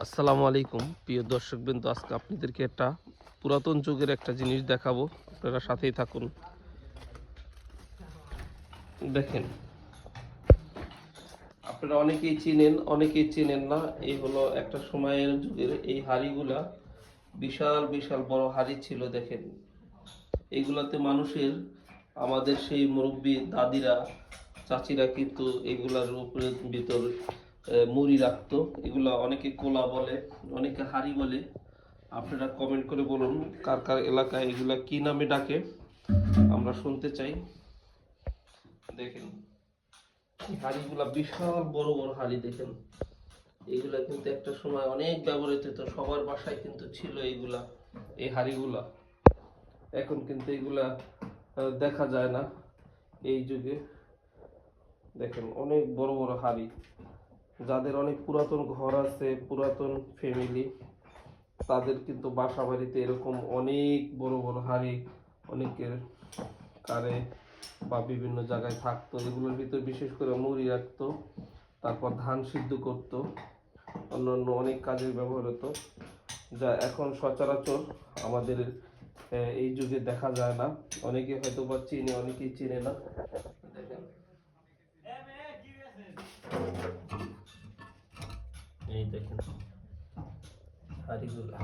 আসসালামু আলাইকুম প্রিয় দর্শকবৃন্দ, আজকে আপনাদেরকে একটা পুরাতন যুগের একটা জিনিস দেখাবো। আপনারা সাথেই থাকুন। দেখেন, আপনারা অনেকেই চিনেন, অনেকেই চিনেন না। এই হলো একটা সময়ের যুগের এই হাড়িগুলা, বিশাল বিশাল বড় হাড়ি ছিল। দেখেন, এইগুলাতে মানুষের, আমাদের সেই মুরব্বী দাদিরা, চাচিরা কিন্তু এগুলার উপরে ভিতর মুড়ি রাখতো। এগুলা অনেকে কোলা বলে, অনেকে হাড়ি বলে। আপনারা কমেন্ট করে বলুন কার কার এলাকায় এগুলা কি নামে ডাকে, আমরা শুনতে চাই। দেখেন, এই হাড়িগুলা বিশাল বড় বড় হাড়ি। দেখেন, এইগুলা কিন্তু একটা সময় অনেক ব্যবহৃত হতো, সবার বাসায় কিন্তু ছিল এইগুলা, এই হাড়িগুলা। এখন কিন্তু এগুলা দেখা যায় না এই যুগে। দেখেন, অনেক বড় বড় হাড়ি। যাদের অনেক পুরাতন ঘর আছে, পুরাতন ফ্যামিলি, তাদের কিন্তু বাসা বাড়িতে এরকম অনেক বড় বড় হাড়ি অনেকের কারে বা বিভিন্ন জায়গায় থাকতো। এগুলোর ভিতর বিশেষ করে মুড়ি রাখতো, তারপর ধান সিদ্ধ করতো, অন্যান্য অনেক কাজে ব্যবহার হতো, যা এখন সচরাচর আমাদের এই যুগে দেখা যায় না। অনেকে হয়তো বা চিনে, অনেকেই চিনে না। দেখেন, এই দেখেন হাড়িগুলা।